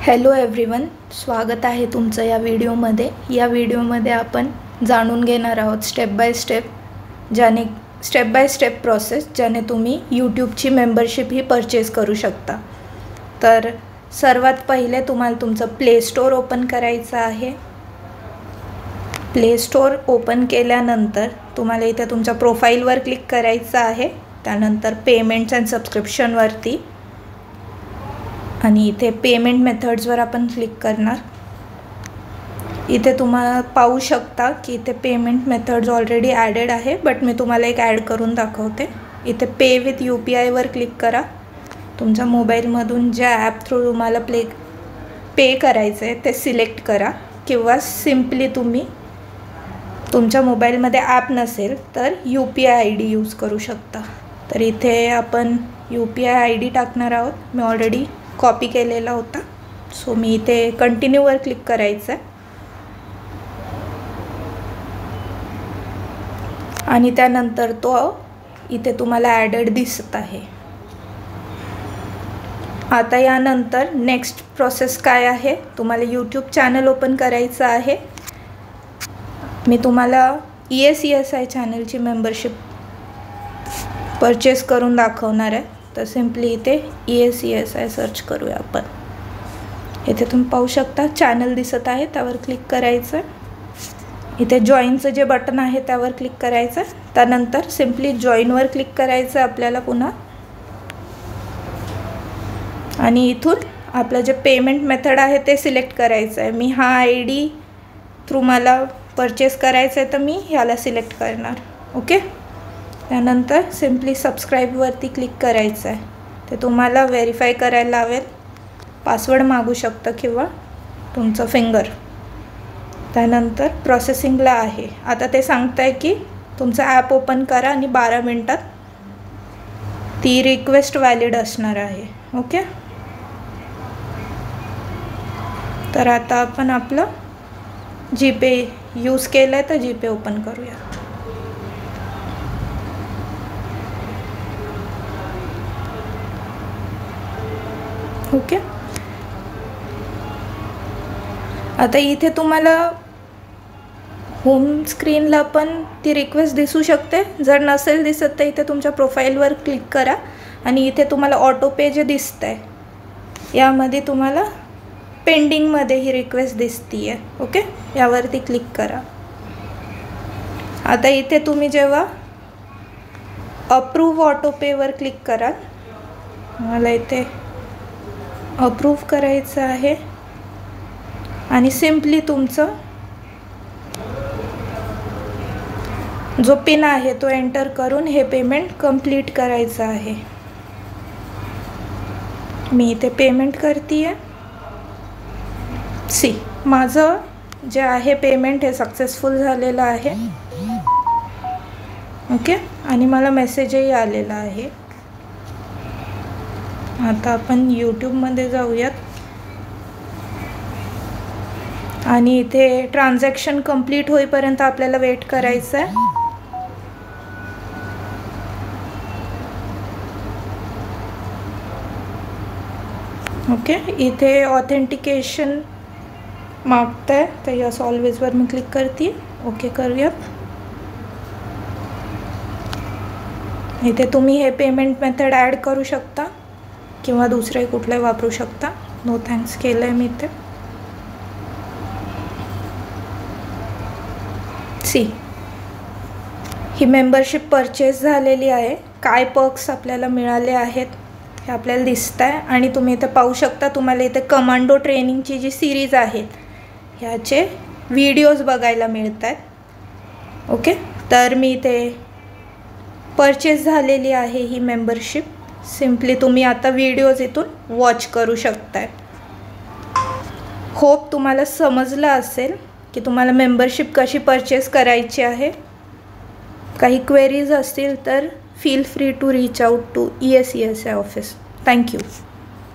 Hello everyone, स्वागत आहे तुमचं या व्हिडिओमध्ये। या व्हिडिओमध्ये आपण जाणून घेणार आहोत स्टेप बाय स्टेप प्रोसेस ज्याने तुम्ही यूट्यूबची मेंबरशिप ही परचेस करू शकता। तर सर्वात पहिले तुम्हाला तुमचं प्ले स्टोअर ओपन करायचं आहे। प्ले स्टोअर ओपन केल्यानंतर तुम्हाला इथे तुमच्या प्रोफाईलवर क्लिक करायचं आहे। त्यानंतर पेमेंट्स अँड सबस्क्रिप्शनवरती आणि इथे पेमेंट मेथड्सवर आपण क्लिक करणार। इथे तुम्हाला पाहू शकता की इथे पेमेंट मेथड्स ऑलरेडी ॲडेड आहे, बट मी तुम्हाला एक ॲड करून दाखवते। इथे पे विथ UPI वर क्लिक करा। तुमच्या मोबाईलमधून ज्या ॲप थ्रू तुम्हाला पे करायचं आहे ते सिलेक्ट करा, किंवा सिम्पली तुम्ही तुमच्या मोबाईलमध्ये ॲप नसेल तर UPI ID यूज करू शकता। तर इथे आपण UPI ID टाकणार आहोत। मी ऑलरेडी कॉपी केलेला होता, सो मी इथे कंटिन्यूवर क्लिक करायचं आहे आणि त्यानंतर तो इथे तुम्हाला ॲडेड दिसत आहे। आता यानंतर नेक्स्ट प्रोसेस काय आहे, तुम्हाला यूट्यूब चॅनल ओपन करायचं आहे। मी तुम्हाला ESESI चॅनलची मेंबरशिप परचेस करून दाखवणार आहे। तर सिम्पली इथे ESESI सर्च करूया आपण। इथे तुम्ही पाहू शकता चॅनल दिसत आहे, त्यावर क्लिक करायचं। इथे जॉईनचं जे बटन आहे त्यावर क्लिक करायचं। त्यानंतर सिम्पली जॉईनवर क्लिक करायचं आपल्याला पुन्हा, आणि इथून आपलं जे पेमेंट मेथड आहे ते सिलेक्ट करायचं आहे। मी हा ID थ्रू मला परचेस करायचं आहे तर मी ह्याला सिलेक्ट करणार। ओके, त्यानंतर सिम्पली सबस्क्राईबवरती क्लिक करायचं आहे। ते तुम्हाला व्हेरीफाय करायला लावेल, पासवर्ड मागू शकतं किंवा तुमचं फिंगर। त्यानंतर प्रोसेसिंगला आहे। आता ते सांगतं आहे की तुमचं ॲप ओपन करा आणि 12 मिनटात ती रिक्वेस्ट व्हॅलिड असणार आहे। ओके, तर आता आपण आपलं GPay यूज केलं आहे तर GPay ओपन करूया। ओके, आता इथे तुम्हाला होम स्क्रीनला पण ती रिक्वेस्ट दिसू शकते। जर नसेल दिसत तर इथे तुमच्या प्रोफाईलवर क्लिक करा आणि इथे तुम्हाला ऑटो पे जे दिसतंय यामध्ये तुम्हाला पेंडिंगमध्ये ही रिक्वेस्ट दिसती आहे। ओके, यावरती क्लिक करा। आता इथे तुम्ही जेव्हा अप्रूव्ह ऑटो पेवर क्लिक कराल, मला इथे अप्रूव्ह करायचं आहे आणि सिम्पली तुमचं जो पिन आहे तो एंटर करून हे पेमेंट कंप्लीट करायचं आहे। मी इथे पेमेंट करते आहे। माझं जे आहे पेमेंट हे सक्सेसफुल झालेलं आहे। ओके, आणि मला मेसेजही आलेला आहे। आता आपण यूट्यूबमध्ये जाऊयात आणि इथे ट्रान्झॅक्शन कंप्लीट होईपर्यंत आपल्याला वेट करायचं आहे। ओके, इथे ऑथेंटिकेशन मागतंय तर यस ऑलवेजवर मी क्लिक करते। ओके करूयात। इथे तुम्ही हे पेमेंट मेथड ॲड करू शकता किंवा दुसरे कुठले वापरू शकता। नो थँक्स केलं आहे मी इथे। ही मेंबरशिप परचेस झालेली आहे। काय पर्क्स आपल्याला मिळाले आहेत हे आपल्याला दिसत आहे, आणि तुम्ही इथे पाहू शकता तुम्हाला इथे कमांडो ट्रेनिंगची जी सिरीज आहेत ह्याचे व्हिडिओज बघायला मिळत आहेत। ओके, तर मी इथे परचेस झालेली आहे ही मेंबरशिप। सिम्पली तुम्ही आता व्हिडिओज इथून वॉच करू शकताय। होप तुम्हाला समजलं असेल की तुम्हाला मेंबरशिप कशी परचेस करायची आहे। काही क्वेरीज असतील तर feel free to reach out to ESESI office. Thank you.